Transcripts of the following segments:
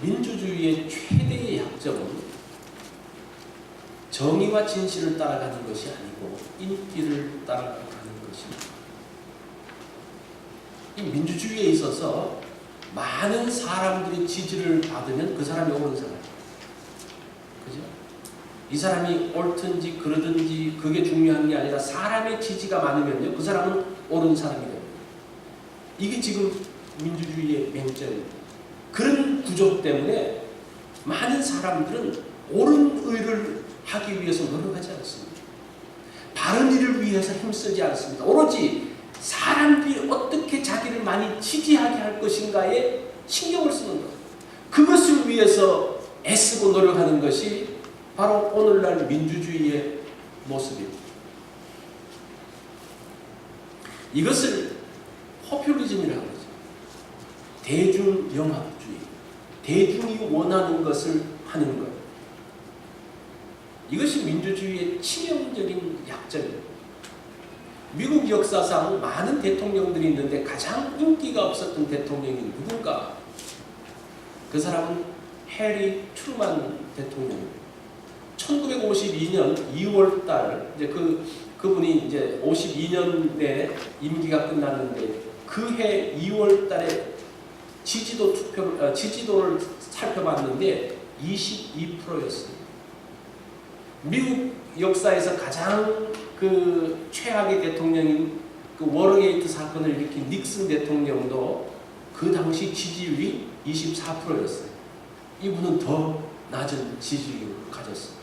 민주주의의 최대의 약점은 정의와 진실을 따라가는 것이 아니고 인기를 따라가는 것입니다. 이 민주주의에 있어서 많은 사람들이 지지를 받으면 그 사람이 옳은 사람이에요. 그죠? 이 사람이 옳든지 그러든지 그게 중요한 게 아니라 사람의 지지가 많으면요, 그 사람은 옳은 사람이 됩니다. 이게 지금 민주주의의 맹점입니다. 그런 구조 때문에 많은 사람들은 옳은 의를 하기 위해서 노력하지 않습니다. 바른 일을 위해서 힘쓰지 않습니다. 오로지 사람들이 어떻게 자기를 많이 지지하게 할 것인가에 신경을 쓰는 것. 그것을 위해서 애쓰고 노력하는 것이 바로 오늘날 민주주의의 모습입니다. 이것을 포퓰리즘이라고 하죠. 대중영합주의. 대중이 원하는 것을 하는 것. 이것이 민주주의의 치명적인 약점입니다. 미국 역사상 많은 대통령들이 있는데 가장 인기가 없었던 대통령이 누군가? 그 사람은 해리 트루만 대통령입니다. 1952년 2월달 이제 그분이 이제 52년에 임기가 끝났는데 그 해 2월달에 지지도를 살펴봤는데 22%였습니다. 미국 역사에서 가장 그 최악의 대통령인 그 워터게이트 사건을 일으킨 닉슨 대통령도 그 당시 지지율이 24%였어요. 이분은 더 낮은 지지율을 가졌습니다.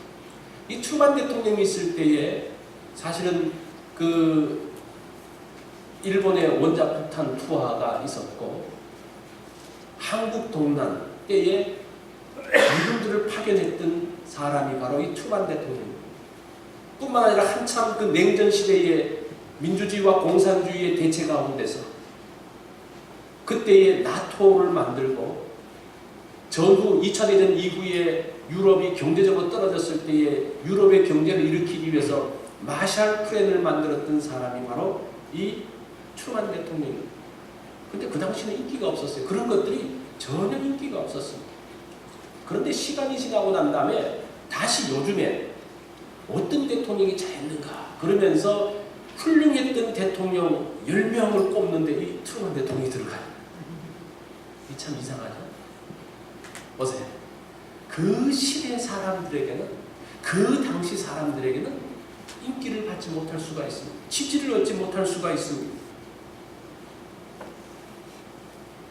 이 트루만 대통령이 있을 때에 사실은 그 일본의 원자폭탄 투하가 있었고 한국 동란 때에 미군들을 파견했던 사람이 바로 이 트루만 대통령입니다. 뿐만 아니라 한참 그 냉전 시대의 민주주의와 공산주의의 대체 가운데서 그때의 나토를 만들고 전후 2차 대전 이후에 유럽이 경제적으로 떨어졌을 때에 유럽의 경제를 일으키기 위해서 마샬 플랜을 만들었던 사람이 바로 이 트루만 대통령입니다. 근데 그 당시는 인기가 없었어요. 그런 것들이 전혀 인기가 없었습니다. 그런데 시간이 지나고 난 다음에 다시 요즘에 어떤 대통령이 잘했는가 그러면서 훌륭했던 대통령 10명을 꼽는데 이 트루만 대통령이 들어가요. 이게 참 이상하죠? 보세요. 그 시대 사람들에게는, 그 당시 사람들에게는 인기를 받지 못할 수가 있습니다. 지지를 얻지 못할 수가 있습니다.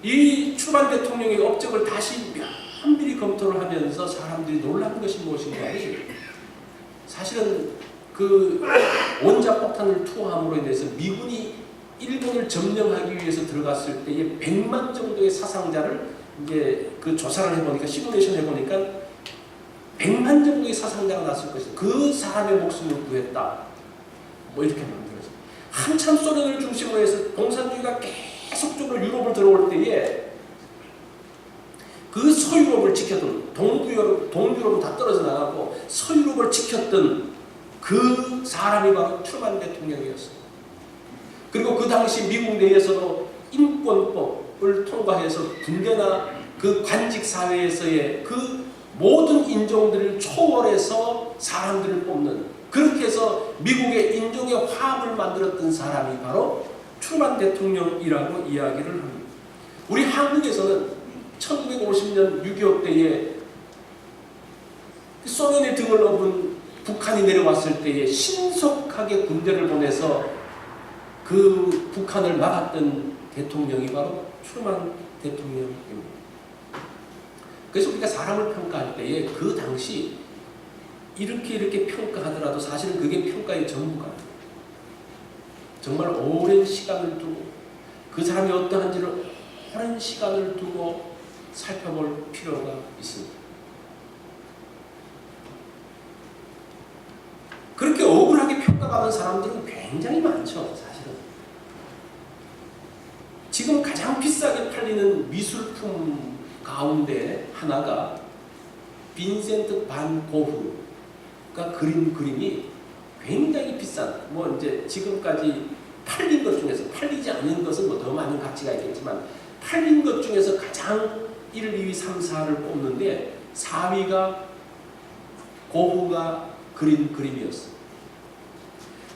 이 트루만 대통령의 업적을 다시 면밀히 검토를 하면서 사람들이 놀란 것이 무엇인가? 사실은 그 원자폭탄을 투하함으로 인해서 미군이 일본을 점령하기 위해서 들어갔을 때에 100만 정도의 사상자를 이제 그 조사를 해보니까, 시뮬레이션 해보니까 100만 정도의 사상자가 났을 것이다. 그 사람의 목숨을 구했다. 뭐 이렇게 만들어서 한참 소련을 중심으로 해서 공산주의가 계속적으로 유럽을 들어올 때에 그 서유럽을 지켰던 동유럽은 다 떨어져 나가고 서유럽을 지켰던 그 사람이 바로 트루만 대통령이었습니다. 그리고 그 당시 미국 내에서도 인권법을 통과해서 군대나 그 관직 사회에서의 그 모든 인종들을 초월해서 사람들을 뽑는, 그렇게 해서 미국의 인종의 화합을 만들었던 사람이 바로 트루만 대통령이라고 이야기를 합니다. 우리 한국에서는 1950년 6.25 때에 소련의 등을 업은 북한이 내려왔을 때에 신속하게 군대를 보내서 그 북한을 막았던 대통령이 바로 트루만 대통령입니다. 그래서 우리가 사람을 평가할 때에 그 당시 이렇게 평가하더라도 사실은 그게 평가의 전부가 아니에요. 정말 오랜 시간을 두고 그 사람이 어떠한지를 오랜 시간을 두고 살펴볼 필요가 있습니다. 그렇게 억울하게 평가받은 사람들은 굉장히 많죠. 사실은 지금 가장 비싸게 팔리는 미술품 가운데 하나가 빈센트 반 고흐가 그린 그림이 굉장히 비싼, 뭐 이제 지금까지 팔린 것 중에서, 팔리지 않은 것은 뭐 더 많은 가치가 있겠지만 팔린 것 중에서 가장 1, 2위, 3, 4를 뽑는데 4위가 고흐가 그린 그림이었어요.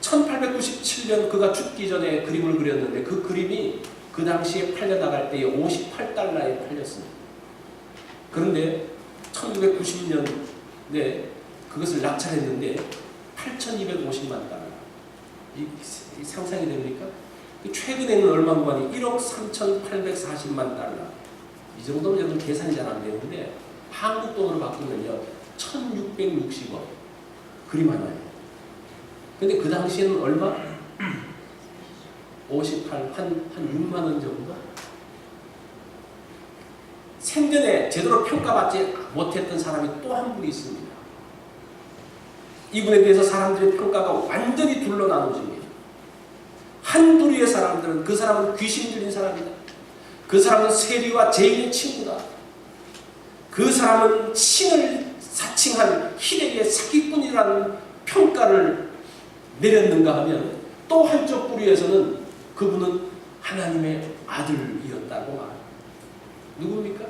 1897년 그가 죽기 전에 그림을 그렸는데 그 그림이 그 당시에 팔려나갈 때에 58달러에 팔렸습니다. 그런데 1990년에 그것을 낙찰했는데 8,250만 달러. 이 상상이 됩니까? 최근에는 얼마인 거 아니? 1억 3,840만 달러. 이 정도면 여러분 계산이 잘 안 되는데 한국 돈으로 바꾸면요 1,660원 그림 하나에. 근데 그 당시에는 얼마? 58, 한 6만 원 정도? 생전에 제대로 평가받지 못했던 사람이 또 한 분이 있습니다. 이분에 대해서 사람들의 평가가 완전히 둘로 나눠집니다. 한 부류의 사람들은 그 사람은 귀신 들린 사람이다. 그 사람은 세리와 죄인의 친구다. 그 사람은 신을 사칭한 희대의 사기꾼이라는 평가를 내렸는가 하면 또 한쪽 부류에서는 그분은 하나님의 아들이었다고 말합니다. 누굽니까?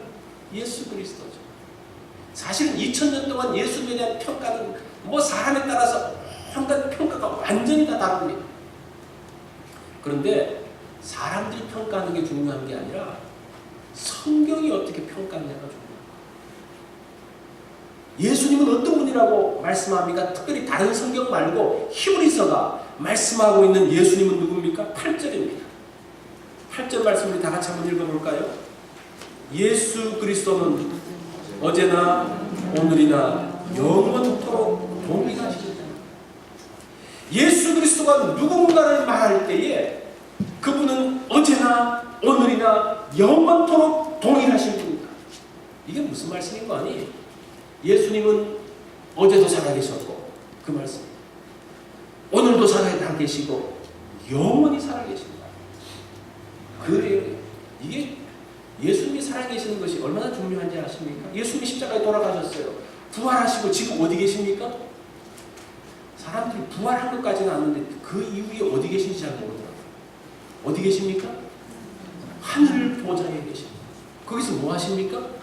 예수 그리스도죠. 사실은 2000년 동안 예수님에 대한 평가는 뭐 사람에 따라서 한가지 평가가 완전히 다 다릅니다. 그런데 사람들이 평가하는 게 중요한 게 아니라 성경이 어떻게 평가하느냐가 중요합니다. 예수님은 어떤 분이라고 말씀합니까? 특별히 다른 성경 말고 히브리서가 말씀하고 있는 예수님은 누굽니까? 8절입니다. 8절 말씀 우리 다 같이 한번 읽어볼까요? 예수 그리스도는 어제나 오늘이나 영원토록 동일하시다. 예수 그리스도가 누군가를 말할 때에 그분은 어제나 오늘이나 영원토록 동일하신 분이다. 이게 무슨 말씀인 거 아니? 예수님은 어제도 살아계셨고 그 말씀, 오늘도 살아계시고 영원히 살아계십니다. 그래요. 이게 예수님이 살아계시는 것이 얼마나 중요한지 아십니까? 예수님이 십자가에 돌아가셨어요. 부활하시고 지금 어디 계십니까? 사람들이 부활한 것까지는 아는데 그 이후에 어디 계신지 잘 모르더라고요. 어디 계십니까? 하늘 보좌에 계십니다. 거기서 뭐 하십니까?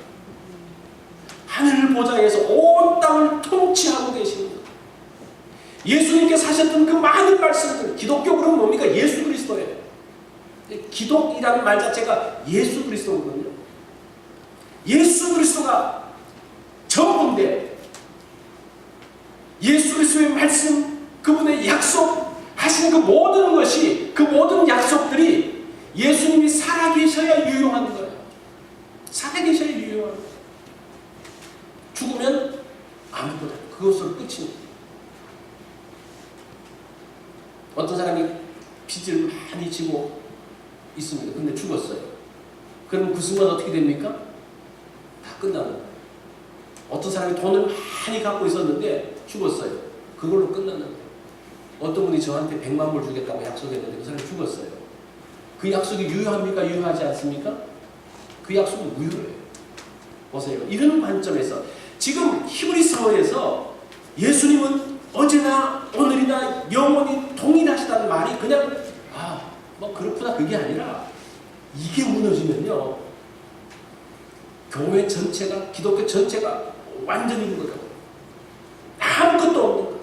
하늘 보좌에서 온 땅을 통치하고 계십니다. 예수님께 사셨던 그 많은 말씀들, 기독교는 뭡니까? 예수 그리스도예요. 기독이라는 말 자체가 예수 그리스도거든요. 예수 그리스도가 전부인데 예수 그리스도의 말씀, 그분의 약속 하신 그 모든 것이, 그 모든 약속들이 예수님이 살아계셔야 유효한 거예요. 살아계셔야 유효한 거예요. 죽으면 아무것도 그것으로 끝입니다. 어떤 사람이 빚을 많이 지고 있습니다. 근데 죽었어요. 그럼 그 순간 어떻게 됩니까? 다 끝나는 거예요. 어떤 사람이 돈을 많이 갖고 있었는데 죽었어요. 그걸로 끝나는 거예요. 어떤 분이 저한테 100만 불 주겠다고 약속했는데 그 사람이 죽었어요. 그 약속이 유효합니까? 유효하지 않습니까? 그 약속은 무효예요. 보세요. 이런 관점에서 지금 히브리서에서 예수님은 어제나 오늘이나 영원히 동일하시다는 말이 그냥 뭐 그렇구나 그게 아니라 이게 무너지면요 교회 전체가, 기독교 전체가 완전히 무너져요. 아무것도 없는 거죠.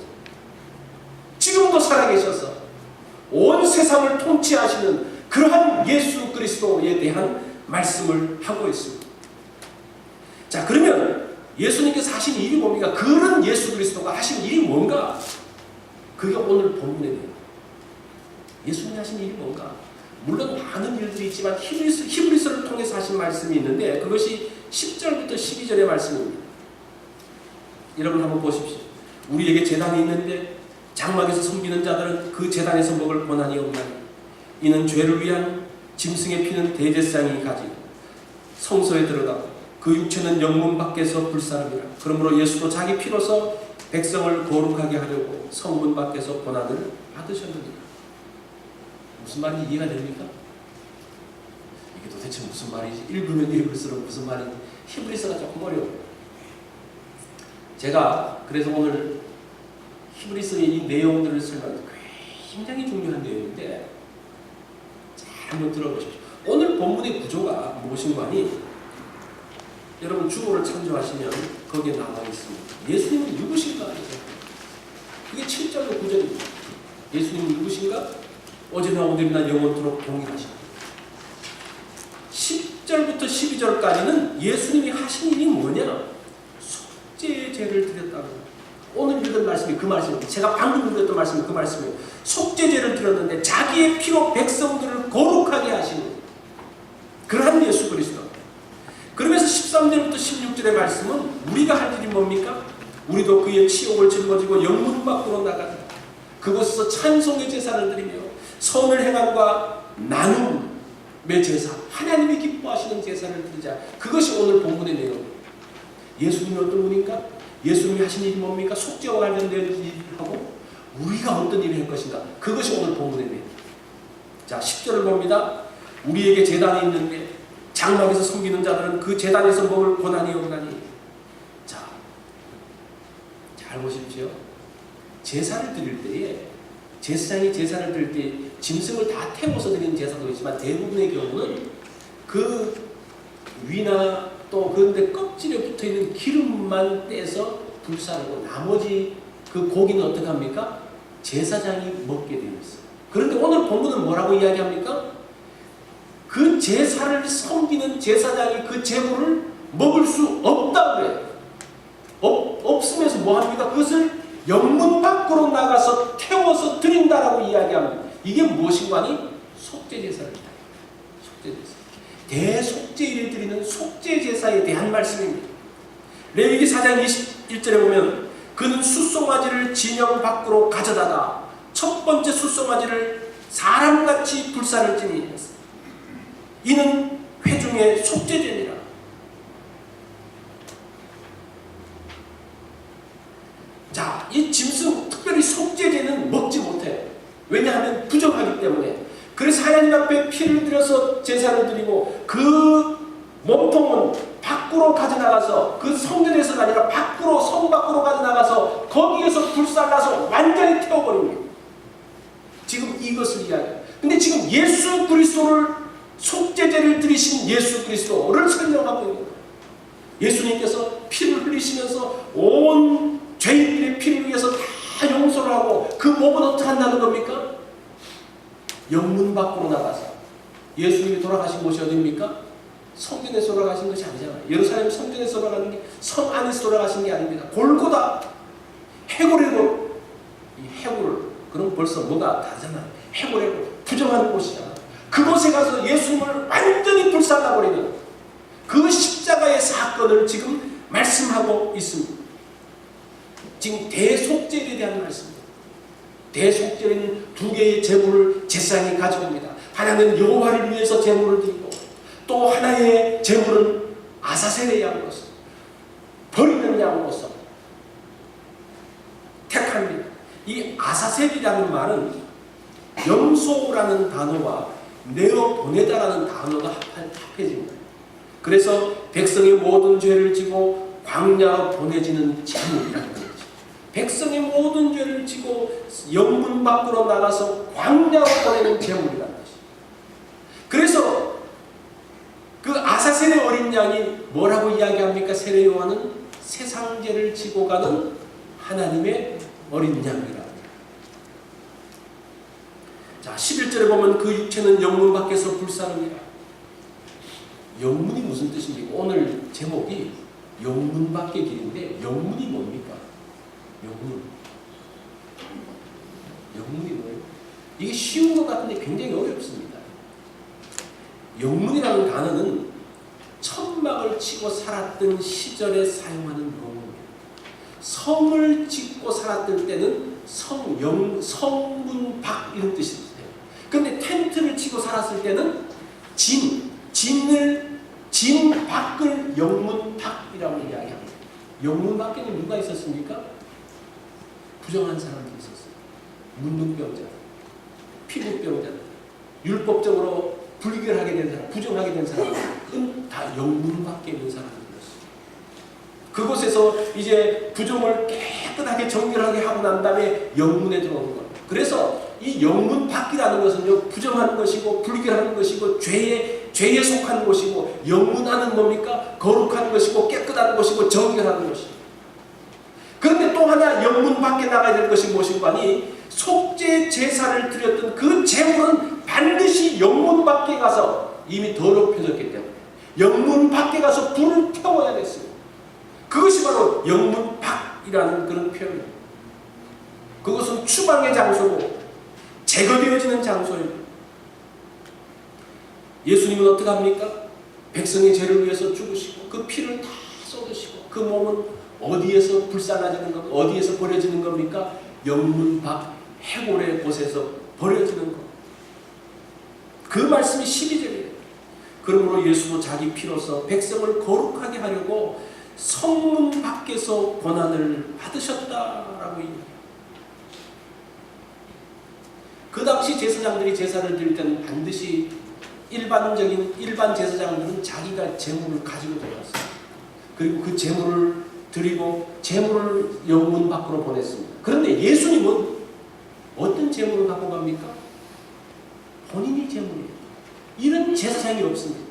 지금도 살아계셔서 온 세상을 통치하시는 그러한 예수 그리스도에 대한 말씀을 하고 있습니다. 자, 그러면 예수님께서 하신 일이 뭡니까? 그런 예수 그리스도가 하신 일이 뭔가? 그게 오늘 본문에 대해요. 예수님이 하신 일이 뭔가? 물론 많은 일들이 있지만 히브리서를 통해서 하신 말씀이 있는데 그것이 10절부터 12절의 말씀입니다. 여러분 한번 보십시오. 우리에게 제단이 있는데 장막에서 섬기는 자들은 그 제단에서 먹을 권한이 없나니 이는 죄를 위한 짐승의 피는 대제사장이 가지고 성소에 들어가고 그 육체는 영문 밖에서 불사름이라. 그러므로 예수도 자기 피로서 백성을 거룩하게 하려고 성문 밖에서 권한을 받으셨느니라. 무슨 말인지 이해가 됩니까? 이게 도대체 무슨 말이지? 읽으면 읽을수록 무슨 말인지 히브리서가 조금 어려워요. 제가 그래서 오늘 히브리서의 이 내용들을 설명하는 굉장히 중요한 내용인데 잘 한번 들어보십시오. 오늘 본문의 구조가 무엇인가 하니 여러분 주보를 참조하시면 거기에 나와 있습니다. 예수님은 누구신가? 그게 7절로 9절입니다. 예수님은 누구신가? 어제나 오늘이나 영원토록 동일하십니다. 10절부터 12절까지는 예수님이 하신 일이 뭐냐? 속죄의 죄를 드렸다고. 오늘 읽은 말씀이 그 말씀입니다. 제가 방금 읽었던 말씀이 그 말씀이에요. 속죄죄를 드렸는데 자기의 피로 백성들을 거룩하게 하시는 그러한 예수 그리스도. 그러면서 13절부터 16절의 말씀은 우리가 할 일이 뭡니까? 우리도 그의 치욕을 짊어지고 영문 밖으로 나가자. 그곳에서 찬송의 제사를 드리며 선을 행함과 나눔의 제사, 하나님이 기뻐하시는 제사를 드리자. 그것이 오늘 본문의 내용입니다. 예수님이 어떤 분인가? 예수님이 하신 일이 뭡니까? 속죄와 관련된 일을 하고 우리가 어떤 일을 할 것인가? 그것이 오늘 본문의 내용입니다. 자, 10절을 봅니다. 우리에게 제단이 있는데 장막에서 섬기는 자들은 그 제단에서 먹을 고난이 없나니. 자, 잘 보십시오. 제사를 드릴 때에 제사장이 제사를 드릴 때 짐승을 다 태워서 드리는 제사도 있지만 대부분의 경우는 그 위나 또 그런데 껍질에 붙어있는 기름만 떼서 불사르고 나머지 그 고기는 어떻게 합니까? 제사장이 먹게 되어 있어요. 그런데 오늘 본문은 뭐라고 이야기합니까? 그 제사를 섬기는 제사장이 그 제물을 먹을 수 없다고 그래요. 없으면서 뭐합니까? 그것을 영문 밖으로 나가서 태워서 드린다라고 이야기합니다. 이게 무엇인가 하니? 속죄제사입니다. 속죄제사. 대속죄를 드리는 속죄제사에 대한 말씀입니다. 레위기 4장 21절에 보면 그는 숫송아지를 진영 밖으로 가져다가 첫 번째 숫송아지를 사람같이 불사를 지니 이는 회중의 속죄제니라. 자, 이 짐승 특별히 속죄제는 먹지 못해요. 왜냐하면 부정하기 때문에. 그래서 하나님 앞에 피를 들여서 제사를 드리고 그 몸통은 밖으로 가져나가서 그 성전에서가 아니라 밖으로 성 밖으로 가져나가서 거기에서 불살라서 완전히 태워버립니다. 지금 이것을 이야기해요. 근데 지금 예수 그리스도를 속죄제를 드리신 예수 그리스도를 설명하고 있는 거예요. 예수님께서 피를 흘리시면서 온 죄인들의 피를 위해서 다 용서를 하고 그 몸은 어떻게 한다는 겁니까? 영문 밖으로 나가서. 예수님이 돌아가신 곳이 어디입니까? 성전에서 돌아가신 것이 아니잖아요. 예루살렘 성전에서 돌아가는 게 성 안에서 돌아가신 게 아닙니다. 골고다 해골이고 이 해골 그럼 벌써 뭐가 다르잖아요. 해골이고 부정한 곳이잖아요. 그곳에 가서 예수님을 완전히 불살라버리는 그 십자가의 사건을 지금 말씀하고 있습니다. 지금 대속죄에 대한 말씀입니다. 대속죄는 두 개의 제물을 제사장이 가져옵니다. 하나는 여호와를 위해서 제물을 드리고 또 하나의 제물은 아사셀의 양으로서 버리는 양으로서 택합니다. 이 아사셀이라는 말은 염소라는 단어와 내어 보내다라는 단어가 합해집니다. 그래서 백성의 모든 죄를 지고 광야로 보내지는 제물이라는 거죠. 백성의 모든 죄를 지고 영문 밖으로 나가서 광야로 보내는 제물이라는 것이죠. 그래서 그 아사셀의 어린 양이 뭐라고 이야기합니까? 세례 요한은 세상 죄를 지고 가는 하나님의 어린 양이라. 자, 11절에 보면 그 육체는 영문 밖에서 불사릅니다. 영문이 무슨 뜻입니까? 오늘 제목이 영문 밖의 길인데 영문이 뭡니까? 영문이 뭐예요? 이게 쉬운 것 같은데 굉장히 어렵습니다. 영문이라는 단어는 천막을 치고 살았던 시절에 사용하는 영문입니다. 성을 짓고 살았던 때는 성문 밖 이런 뜻이 있어요. 근데 텐트를 치고 살았을 때는 진 밖을 영문 밖이라고 이야기합니다. 영문 밖에는 누가 있었습니까? 부정한 사람들이 있었어요. 문둥병자, 피부병자, 율법적으로 불결하게 된 사람, 부정하게 된 사람은 다 영문 밖에 있는 사람들이었어요. 그곳에서 이제 부정을 깨끗하게 정결하게 하고 난 다음에 영문에 들어오는 겁니다. 그래서 이 영문 밖이라는 것은요, 부정한 것이고 불결한 것이고 죄의 죄에 속한 곳이고, 영문하는 뭡니까? 거룩한 것이고 깨끗한 것이고 정결한 것이고. 그런데 또 하나 영문 밖에 나가야 될 것이 무엇인가 하니, 속죄 제사를 드렸던 그 제물은 반드시 영문 밖에 가서 이미 더럽혀졌기 때문에 영문 밖에 가서 불을 태워야 됐습니다. 그것이 바로 영문 밖이라는 그런 표현입니다. 그것은 추방의 장소고 제거되어지는 장소입니다. 예수님은 어떻게 합니까? 백성의 죄를 위해서 죽으시고 그 피를 다 쏟으시고 그 몸은 어디에서 불살라지는 겁니까? 어디에서 버려지는 겁니까? 영문 밖 해골의 곳에서 버려지는 것. 그 말씀이 12절이에요. 그러므로 예수도 자기 피로서 백성을 거룩하게 하려고 성문 밖에서 고난을 받으셨다라고 얘기해요. 그 당시 제사장들이 제사를 드릴 때는 반드시 일반 제사장들은 자기가 제물을 가지고 들어갔어요. 그리고 그 제물을 드리고 제물을 영문 밖으로 보냈습니다. 그런데 예수님은 어떤 제물을 갖고 갑니까? 본인이 제물이에요. 이런 제사장이 없습니다.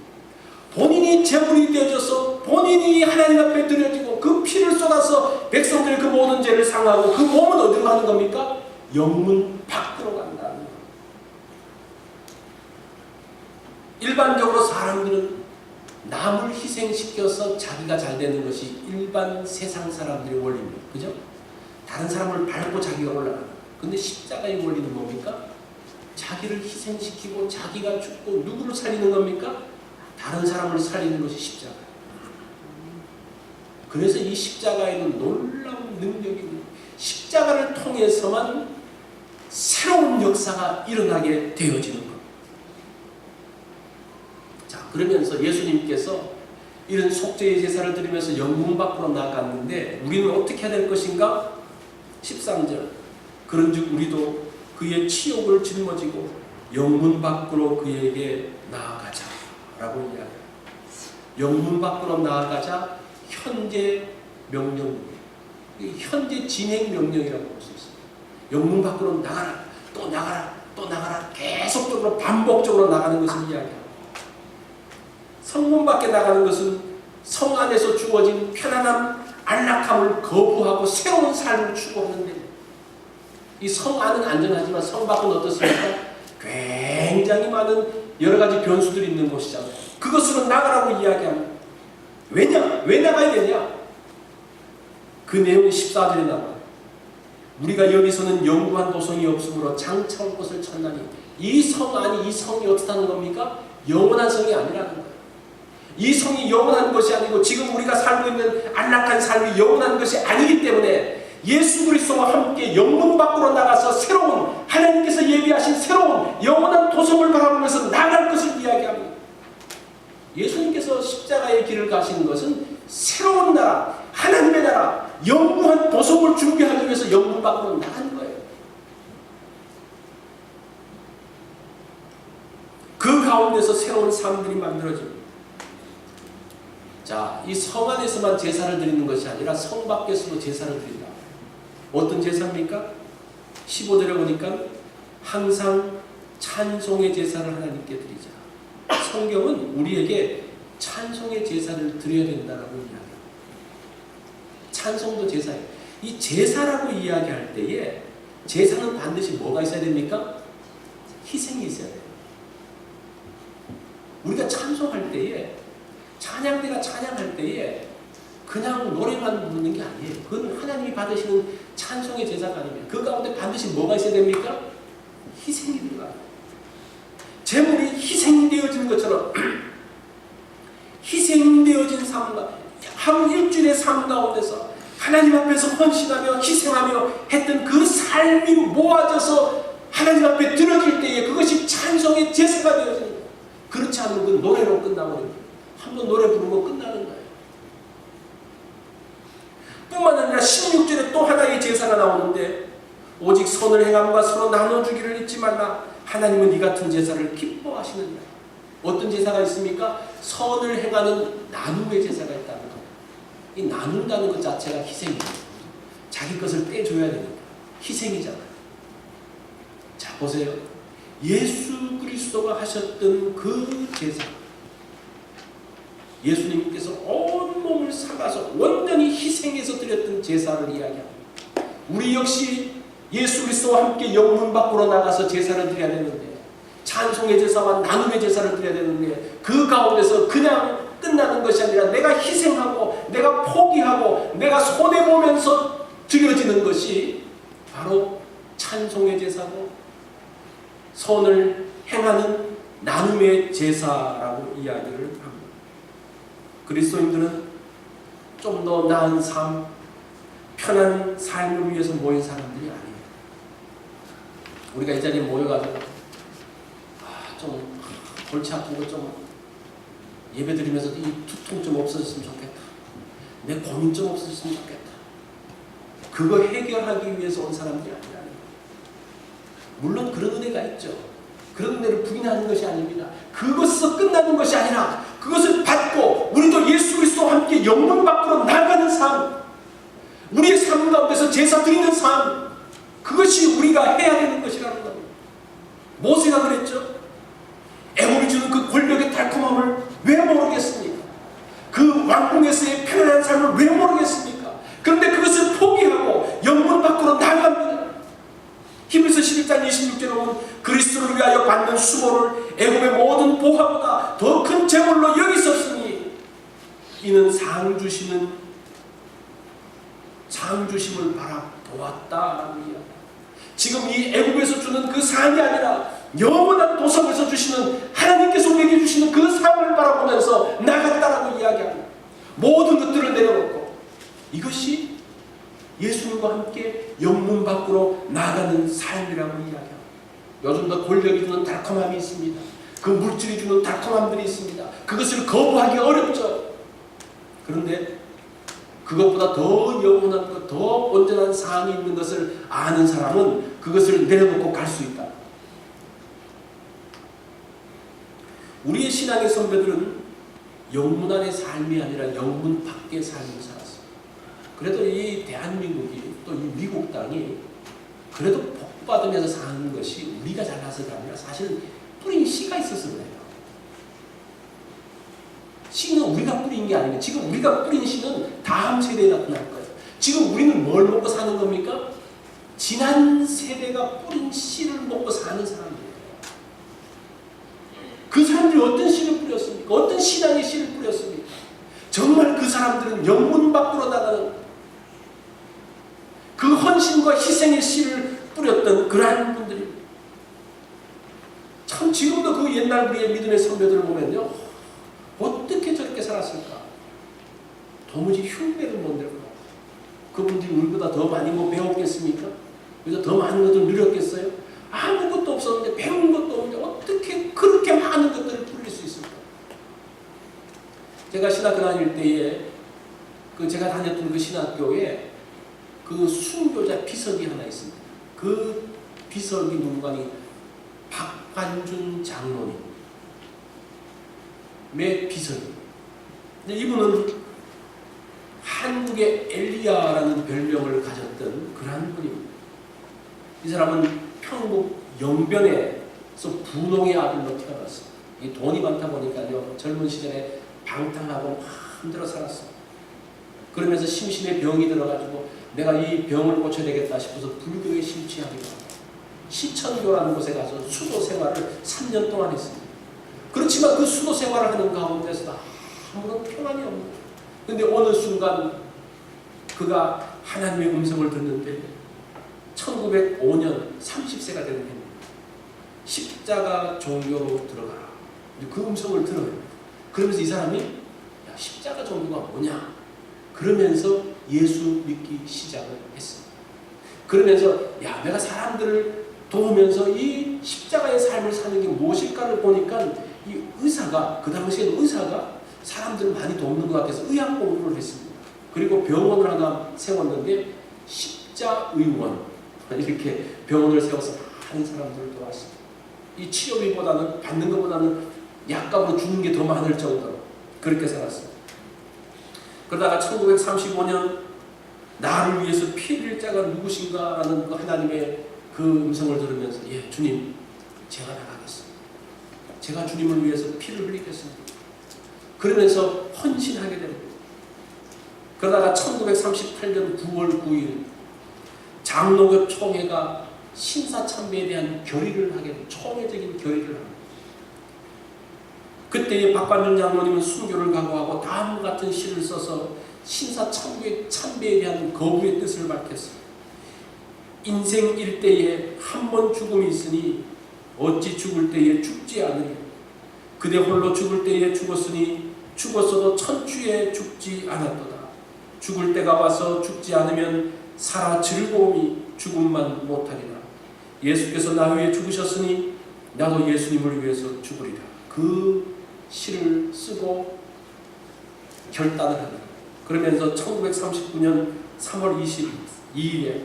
본인이 제물이 되어져서 본인이 하나님 앞에 드려지고 그 피를 쏟아서 백성들의 그 모든 죄를 상하고 그 몸은 어디로 가는 겁니까? 영문 밖으로 간다는 거예요. 일반적으로 사람들은 남을 희생시켜서 자기가 잘 되는 것이 일반 세상 사람들의 원리입니다. 그죠? 다른 사람을 밟고 자기가 올라가는. 근데 십자가의 원리는 뭡니까? 자기를 희생시키고 자기가 죽고 누구를 살리는 겁니까? 다른 사람을 살리는 것이 십자가예요. 그래서 이 십자가에는 놀라운 능력이 있는, 십자가를 통해서만 새로운 역사가 일어나게 되어지는 것. 자, 그러면서 예수님께서 이런 속죄의 제사를 드리면서 영문 밖으로 나갔는데 우리는 어떻게 해야 될 것인가? 13절. 그런즉 우리도 그의 치욕을 짊어지고 영문 밖으로 그에게 나아가자라고 이야기합니다. 영문 밖으로 나아가자. 현재 명령입니다. 현재 진행 명령이라고 볼 수 있습니다. 영문 밖으로 나가라, 또 나가라, 또 나가라, 계속적으로 반복적으로 나가는 것을 이야기합니다. 성문 밖에 나가는 것은 성 안에서 주어진 편안함, 안락함을 거부하고 새로운 삶을 추구하는데, 이 성 안은 안전하지만 성 밖은 어떻습니까? 굉장히 많은 여러 가지 변수들이 있는 곳이잖아요. 그것으로 나가라고 이야기합니다. 왜냐? 왜 나가야 되냐? 그 내용이 14절에 나와요. 우리가 여기서는 영구한 도성이 없으므로 장차 올 것을 찾나니, 이 성 안이, 이 성이 어떻다는 겁니까? 영원한 성이 아니라는 거예요. 이 성이 영원한 것이 아니고 지금 우리가 살고 있는 안락한 삶이 영원한 것이 아니기 때문에 예수 그리스도와 함께 영문 밖으로 나가서 새로운, 하나님께서 예비하신 새로운 영원한 도성을 바라보면서 나갈 것을 이야기합니다. 예수님께서 십자가의 길을 가시는 것은 새로운 나라, 하나님의 나라, 영원한 도성을 준비하기 위해서 영문 밖으로 나가는 거예요. 그 가운데서 새로운 삶들이 만들어집니다. 자, 이 성 안에서만 제사를 드리는 것이 아니라 성 밖에서도 제사를 드린다. 어떤 제사입니까? 15절에 보니까 항상 찬송의 제사를 하나님께 드리자. 성경은 우리에게 찬송의 제사를 드려야 된다라고 이야기합니다. 찬송도 제사예요. 이 제사라고 이야기할 때에 제사는 반드시 뭐가 있어야 됩니까? 희생이 있어야 돼요. 우리가 찬송할 때에, 찬양대가 찬양할 때에 그냥 노래만 부르는 게 아니에요. 그건 하나님이 받으시는 찬송의 제사가 아닙니다. 그 가운데 반드시 뭐가 있어야 됩니까? 희생이 들어가요. 제물이 희생되어지는 것처럼 희생되어진 삶과 하루 일주일의 삶 가운데서 하나님 앞에서 헌신하며 희생하며 했던 그 삶이 모아져서 하나님 앞에 드려질 때에 그것이 찬송의 제사가 되어지는 거예요. 그렇지 않으면 그 노래로 끝나버립니다. 한번 노래 부르고 끝나는 거예요. 뿐만 아니라 16절에 또 하나의 제사가 나오는데, 오직 선을 행함과 서로 나눠주기를 잊지 말라. 하나님은 이 같은 제사를 기뻐하시느니라. 어떤 제사가 있습니까? 선을 행하는 나눔의 제사가 있다는 거예요. 이 나눈다는 것 자체가 희생이에요. 자기 것을 떼줘야 되니까 희생이잖아요. 자, 보세요. 예수 그리스도가 하셨던 그 제사, 예수님께서 온몸을 삼아서 온전히 희생해서 드렸던 제사를 이야기합니다. 우리 역시 예수 그리스도와 함께 영문 밖으로 나가서 제사를 드려야 되는데, 찬송의 제사와 나눔의 제사를 드려야 되는데, 그 가운데서 그냥 끝나는 것이 아니라 내가 희생하고 내가 포기하고 내가 손해보면서 드려지는 것이 바로 찬송의 제사고 선을 행하는 나눔의 제사라고 이야기를 합니다. 그리스도인들은 좀 더 나은 삶, 편한 삶을 위해서 모인 사람들이 아니에요. 우리가 이 자리에 모여가지고 좀 골치 아픈 거 좀 예배드리면서 이 두통 좀 없어졌으면 좋겠다, 내 고민 좀 없어졌으면 좋겠다, 그거 해결하기 위해서 온 사람들이 아니라, 물론 그런 은혜가 있죠. 그런 은혜를 부인하는 것이 아닙니다. 그것으로 끝나는 것이 아니라 그것을 받고 우리도 예수 그리스도와 함께 영문 밖으로 나가는 삶, 우리의 삶 가운데서 제사 드리는 삶, 그것이 우리가 해야 되는 것이라는 겁니다. 모세가 그랬죠. 애굽이 주는 그 권력의 달콤함을 왜 모르겠습니까? 그 왕궁에서의 편안한 삶을 왜 모르겠습니까? 그런데 그것을 포기하고 영문 밖으로 나갑니다. 히브리서 11장 26절에 보면 그리스도를 위하여 받는 수고를 애굽의 모든 보화보다 더 큰 재물로 여기셨으니 이는 상 주심을 바라 보았다라고 이야기합니다. 지금 이 애굽에서 주는 그 상이 아니라 영원한 도성에서 주시는, 하나님께서 우리에게 주시는 그 상을 바라보면서 나갔다라고 이야기합니다. 모든 것들을 내려놓고 이것이 예수님과 함께 영문 밖으로 나가는 삶이라고 이야기합니다. 요즘 더 권력이 주는 달콤함이 있습니다. 그 물질이 주는 달콤함들이 있습니다. 그것을 거부하기 어렵죠. 그런데 그것보다 더 영원한 것, 더 온전한 사항이 있는 것을 아는 사람은 그것을 내려놓고 갈 수 있다. 우리의 신앙의 선배들은 영문 안의 삶이 아니라 영문 밖의 삶을 살았어요. 그래도 이 대한민국이, 또 이 미국 땅이 그래도 복받으면서 사는 것이 우리가 잘나서가 아니라 사실은 뿌린 씨가 있어서 그래요. 씨는 우리가 뿌린 게 아니에요. 지금 우리가 뿌린 씨는 다음 세대에 나타날 거예요. 지금 우리는 뭘 먹고 사는 겁니까? 지난 세대가 뿌린 씨를 먹고 사는 사람들이에요. 그 사람들이 어떤 씨를 뿌렸습니까? 어떤 신앙의 씨를 뿌렸습니까? 정말 그 사람들은 영문 밖으로 나가는 그 헌신과 희생의 씨를 뿌렸던 그러한 분들입니다. 참 지금도 그 옛날 우리의 믿음의 선배들을 보면요, 어떻게 저렇게 살았을까? 도무지 흉내를 못 내고, 그분들이 우리보다 더 많이 배웠겠습니까? 우리가 더 많은 것을 누렸겠어요? 아무것도 없었는데, 배운 것도 없는데 어떻게 그렇게 많은 것들을 뿌릴 수 있을까? 제가 신학교 다닐 때에 제가 다녔던 그 신학교에 그 순교자 비석이 하나 있습니다. 그 비석이 문관이 박관준 장로님의 비석입니다. 근데 이분은 한국의 엘리야라는 별명을 가졌던 그러한 분입니다. 이 사람은 평국 영변에서 분홍의 아들로 태어났습니다. 이 돈이 많다 보니까요, 젊은 시절에 방탕하고 마음대로 살았습니다. 그러면서 심신의 병이 들어가지고 내가 이 병을 고쳐야 되겠다 싶어서 불교에 심취하기로 합니다. 시천교라는 곳에 가서 수도 생활을 3년 동안 했습니다. 그렇지만 그 수도 생활을 하는 가운데서도 아무런 평안이 없는 거예요. 그런데 어느 순간 그가 하나님의 음성을 듣는데 1905년 30세가 되는 해입니다. 십자가 종교로 들어가라. 그 음성을 들어요. 그러면서 이 사람이 야, 십자가 종교가 뭐냐? 그러면서 예수 믿기 시작을 했습니다. 그러면서 야, 내가 사람들을 도우면서 이 십자가의 삶을 사는 게 무엇일까를 보니까 이 의사가, 그 당시에는 의사가 사람들을 많이 돕는 것 같아서 의학 공부를 했습니다. 그리고 병원을 하나 세웠는데 십자의원, 이렇게 병원을 세워서 많은 사람들을 도왔습니다. 이 치료비보다는, 받는 것보다는 약값으로 주는 게 더 많을 정도로 그렇게 살았습니다. 그러다가 1935년 나를 위해서 피 흘릴 자가 누구신가 라는 그 하나님의 그 음성을 들으면서 예, 주님, 제가 나가겠습니다. 제가 주님을 위해서 피를 흘리겠습니다. 그러면서 헌신하게 됩니다. 그러다가 1938년 9월 9일 장로교 총회가 신사참배에 대한 결의를 하게 됩니다. 총회적인 결의를 합니다. 그때의 박관준 장로님은 순교를 각오하고 다음과 같은 시를 써서 신사참배에 대한 거부의 뜻을 밝혔습니다. 인생 일대에 한 번 죽음이 있으니 어찌 죽을 때에 죽지 않으냐. 그대 홀로 죽을 때에 죽었으니 죽었어도 천추에 죽지 않았도다. 죽을 때가 와서 죽지 않으면 살아 즐거움이 죽음만 못하리라. 예수께서 나 위해 죽으셨으니 나도 예수님을 위해서 죽으리라. 그 시를 쓰고 결단을 합니다. 그러면서 1939년 3월 22일에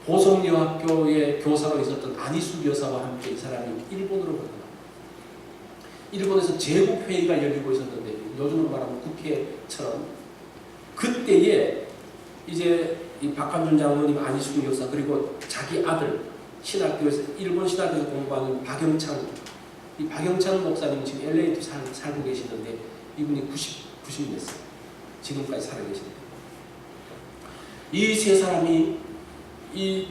보성여학교의 교사로 있었던 안희숙 여사와 함께 이 사람이 일본으로 건너갑니다. 일본에서 제국회의가 열리고 있었는데 요즘으로 말하면 국회처럼 그때에 이제 이 박한준 장로님, 안희숙 여사 그리고 자기 아들 신학교에서 일본 신학교에서 공부하는 박영찬, 이 박영찬 목사님 지금 LA도 살고 계시는데 이분이 90이 됐어요. 지금까지 살아계시는데 이 세 사람이 이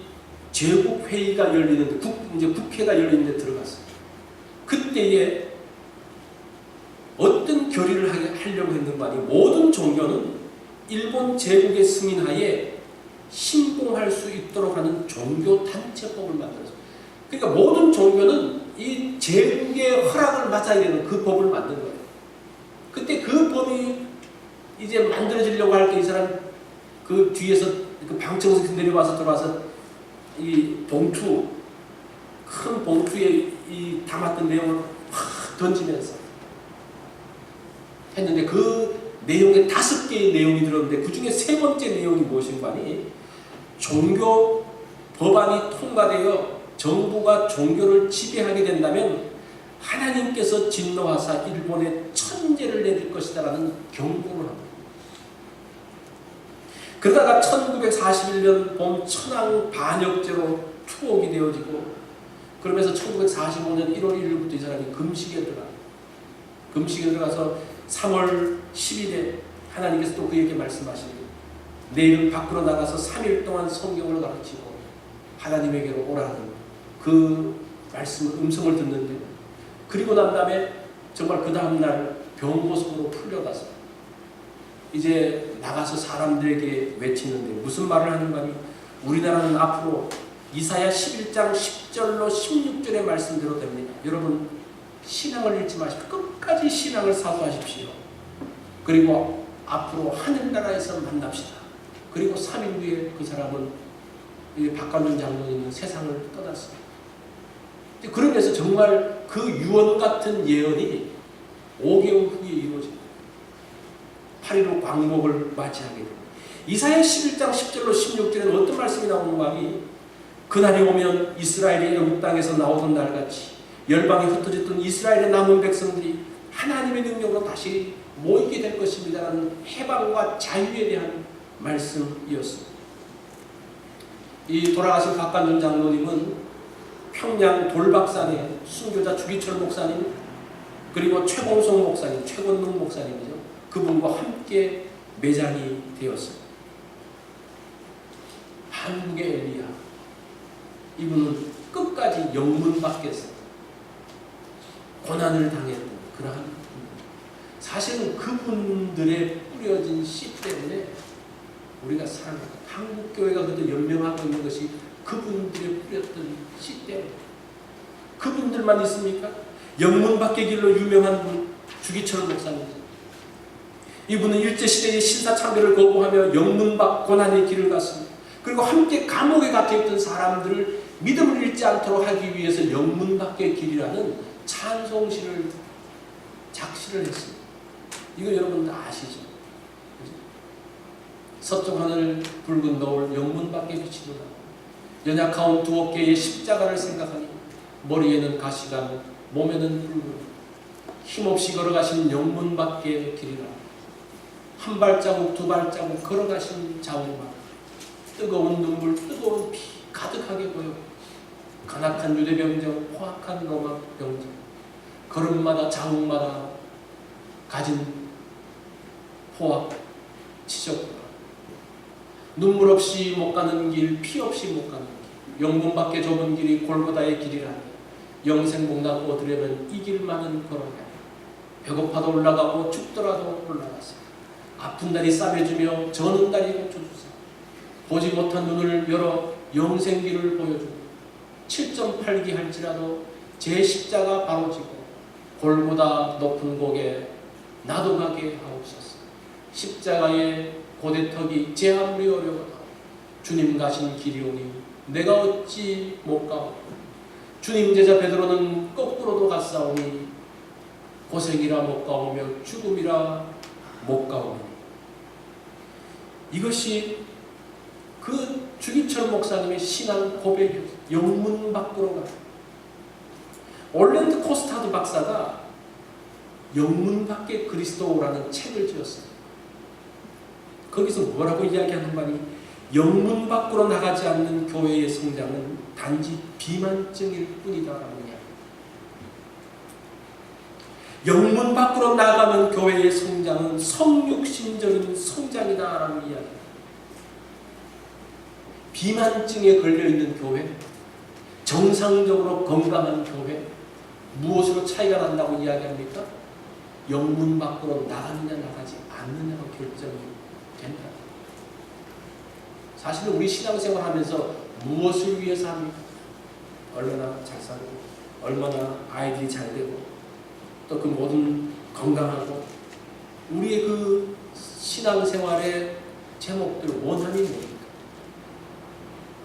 제국회의가 열리는데 이제 국회가 열리는데 들어갔어요. 그때에 어떤 결의를 하려고 했는가 하니 모든 종교는 일본 제국의 승인하에 신봉할 수 있도록 하는 종교단체법을 만들었어요. 그러니까 모든 종교는 이 제국의 허락을 맞아야 되는 그 법을 만든 거예요. 그때 그 법이 이제 만들어지려고 할 때 이 사람 그 뒤에서 그 방청석 내려와서 들어와서 이 봉투, 큰 봉투에 이 담았던 내용을 확 던지면서 했는데 그 내용에 5개의 내용이 들었는데 그 중에 3번째 내용이 무엇인가 하니 종교 법안이 통과되어 정부가 종교를 지배하게 된다면 하나님께서 진노하사 일본에 천재를 내릴 것이다 라는 경고를 합니다. 그러다가 1941년 봄 천황 반역죄로 투옥이 되어지고 그러면서 1945년 1월 1일부터 이 사람이 금식에 들어가서 3월 10일에 하나님께서 또 그에게 말씀하시니 내일은 밖으로 나가서 3일 동안 성경을 가르치고 하나님에게로 오라는 그 말씀을 음성을 듣는데 그리고 난 다음에 정말 그 다음날 병고속으로 풀려가서 이제 나가서 사람들에게 외치는데 무슨 말을 하는가 하니 우리나라는 앞으로 이사야 11장 10절로 16절의 말씀대로 됩니다. 여러분 신앙을 잃지 마시고 끝까지 신앙을 사수하십시오. 그리고 앞으로 하늘나라에서 만납시다. 그리고 3일 후에 그 사람은 박관준 장로님은 세상을 떠났습니다. 그러면서 정말 그 유언 같은 예언이 5개월 후에 이루어집니다. 8.15 광복을 맞이하게 됩니다. 이사야 11장 10절로 16절에는 어떤 말씀이 나오는가 하니 그날이 오면 이스라엘이 애굽 땅에서 나오던 날같이 열방에 흩어졌던 이스라엘의 남은 백성들이 하나님의 능력으로 다시 모이게 될 것입니다라는 해방과 자유에 대한 말씀이었습니다. 이 돌아가신 박관준 장로님은 평양 돌박산의 순교자 주기철 목사님 그리고 최공성 목사님, 최건능 목사님이죠. 그분과 함께 매장이 되었습니다. 한국의 엘리야, 이분은 끝까지 영문 밖에서 고난을 당했던 그러한 분입니다. 사실은 그분들의 뿌려진 씨 때문에 우리가 살아갑니다. 한국교회가 그래도 연명하고 있는 것이 그분들의 뿌렸던 씨 때문에. 그분들만 있습니까? 영문 밖의 길로 유명한 분 주기철 목사님. 이분은 일제시대의 신사참배를 거부하며 영문 밖 고난의 길을 갔습니다. 그리고 함께 감옥에 갇혀있던 사람들을 믿음을 잃지 않도록 하기 위해서 영문 밖의 길이라는 찬송시를 작시를 했습니다. 이거 여러분 다 아시죠? 서쪽 하늘 붉은 노을 영문 밖에 비치도다. 연약하온 두 어깨에 십자가를 생각하니 머리에는 가시가 몸에는 붉은 힘없이 걸어가신 영문 밖의 길이라. 한 발자국 두 발자국 걸어가신 자웅만 뜨거운 눈물 뜨거운 피 가득하게 보여 간악한 유대 병정 포악한 로마 병정 걸음마다 자웅마다 가진 포악 치셨구나. 눈물 없이 못 가는 길, 피 없이 못 가는 길, 영분밖에 좁은 길이 골고다의 길이라니 영생복 낳고 얻으려면 이 길만은 걸어야 해. 배고파도 올라가고 죽더라도 올라가세요. 아픈 다리 싸매주며 저는 다리 고쳐주세요. 보지 못한 눈을 열어 영생길을 보여주고 7.8기 할지라도 제 십자가 바로 지고 골보다 높은 곡에 나도 가게 하옵소서. 십자가의 고대턱이 제 아무리 어려워도 주님 가신 길이오니 내가 어찌 못 가오. 주님 제자 베드로는 거꾸로도 갔사오니 고생이라 못 가오며 죽음이라 못 가오니. 이것이 그 주기철 목사님의 신앙 고백이었어요. 영문 밖으로 가. 올랜드 코스타드 박사가 영문 밖의 그리스도라는 책을 지었어요. 거기서 뭐라고 이야기하는 바니 영문 밖으로 나가지 않는 교회의 성장은 단지 비만증일 뿐이다라는 이야기. 영문 밖으로 나가는 교회의 성장은 성육신적인 성장이다라는 이야기. 비만증에 걸려있는 교회, 정상적으로 건강한 교회, 무엇으로 차이가 난다고 이야기합니까? 영문 밖으로 나가느냐 나가지 않느냐가 결정이 된다. 사실은 우리 신앙생활 하면서 무엇을 위해서 합니까? 얼마나 잘 살고, 얼마나 아이들이 잘 되고, 또 그 모든 건강하고, 우리의 그 신앙생활의 제목들, 원함이 뭡니까?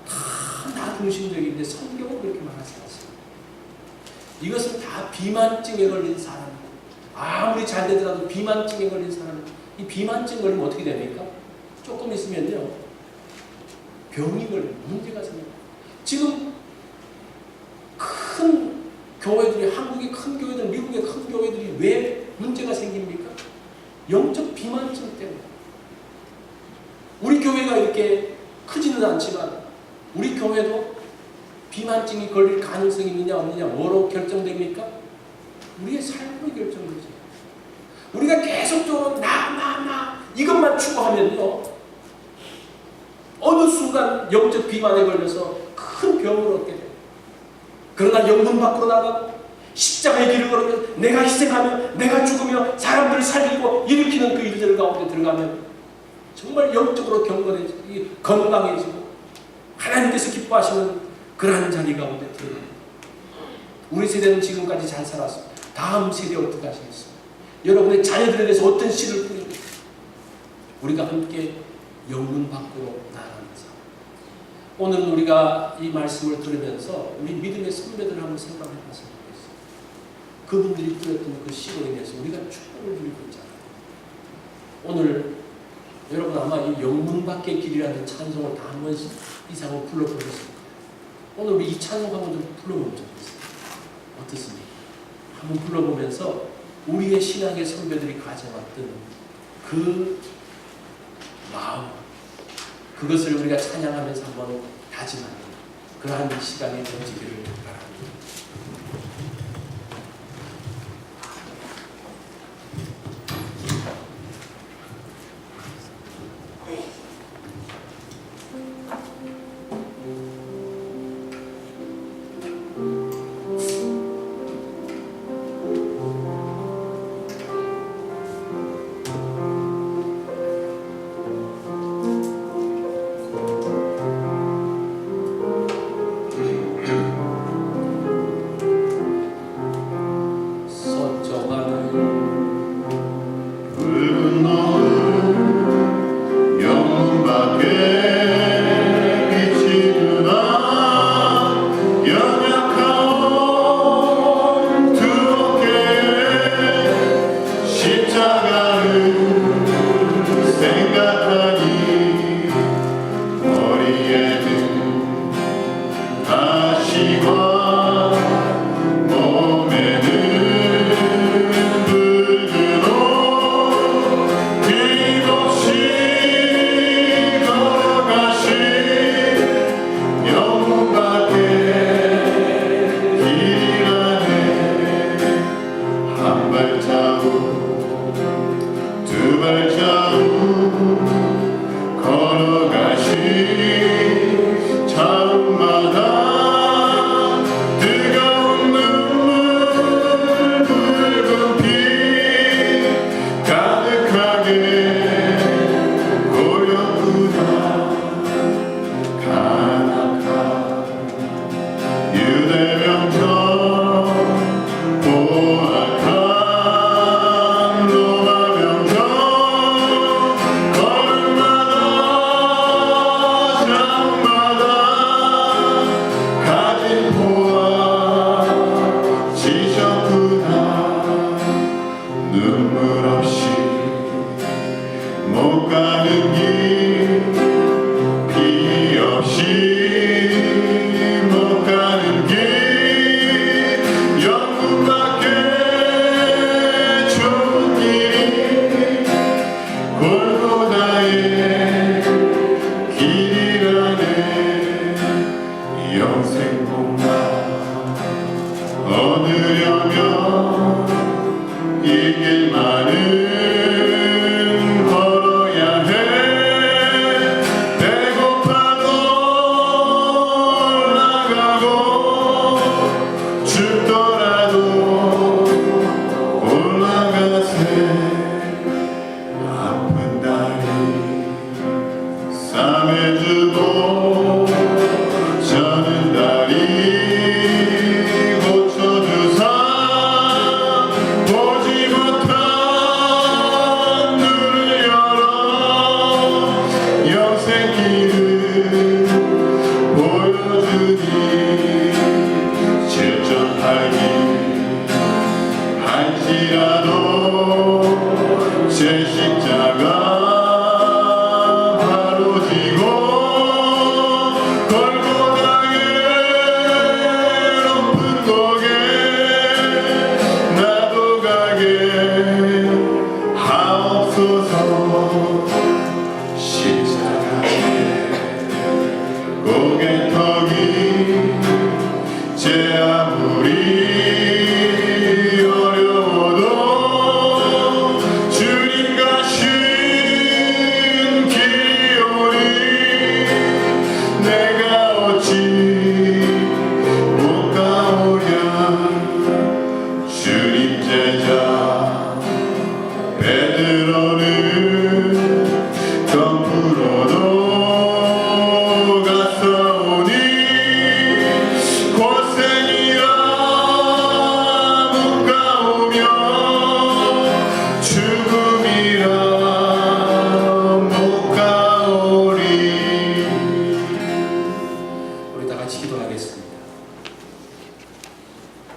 다 나 중심적인데 성경은 그렇게 말하지 않습니다. 이것은 다 비만증에 걸린 사람이고, 아무리 잘 되더라도 비만증에 걸린 사람, 이 비만증 걸리면 어떻게 됩니까? 조금 있으면요, 병이 걸리고 문제가 생깁니다. 지금 큰 교회들이, 한국의 큰 교회들, 미국의 큰 교회들이 왜 문제가 생깁니까? 영적 비만증 때문에. 우리 교회가 이렇게 크지는 않지만 우리 교회도 비만증이 걸릴 가능성이 있느냐 없느냐 뭐로 결정됩니까? 우리의 삶으로 결정되죠. 우리가 계속적으로 나 이것만 추구하면요, 어느 순간 영적 비만에 걸려서 큰 병을 얻게 돼요. 그러나 영문 밖으로 나가고 십자가의 길을 걸으면 내가 희생하며 내가 죽으며 사람들을 살리고 일으키는 그 일들 가운데 들어가면 정말 영적으로 경건해지고 건강해지고 하나님께서 기뻐하시는 그러한 자리 가운데 들어갑니다. 우리 세대는 지금까지 잘 살았습니다. 다음 세대 어떻게 하시겠습니까? 여러분의 자녀들에 대해서 어떤 씨를 뿌립니까? 우리가 함께 영문 밖으로 나가면서 오늘은 우리가 이 말씀을 들으면서 우리 믿음의 선배들을 한번 생각해 봤으면 좋겠어요. 그분들이 뿌렸던 그 씨로 인해서 우리가 축복을 누리고 있잖아요. 오늘 여러분 아마 이 영문 밖의 길이라는 찬송을 다 한 번씩 이상으로 불러보셨습니다. 오늘 우리 이 찬송 한번 좀 불러보면 좋겠어요. 어떻습니까? 한번 불러보면서 우리의 신앙의 선배들이 가져왔던 그 마음, 그것을 우리가 찬양하면서 한번 다짐하는 그러한 시간이 되기를 바랍니다. 몸에는 붉은 옷 못 가는 길 비 없이 못 가는 길 영국밖에 좋은 길이 골고다의 길이라네 영생복만 얻으려면 이 길만은 걸어야 해 배고파도 올라가고 춥더라도 올라가세 아픈 다리 싸매주고 저는 다리 고쳐주사 보지 못한 눈을 열어 영생길을 보여주니 7.8기 한시라도 제 십자가 바로 지고 골고다의 높은 고개 나도 가게 하옵소서 십자가에 고개턱이 제 아무리 어려워도 주님 가신 길이오니 내가 어찌 못 가오랴 주님 제자 베드로는 거꾸로도 갔사오니 고생이라 못 가오며 죽음이라 못 가오리 우리 다 같이 기도하겠습니다.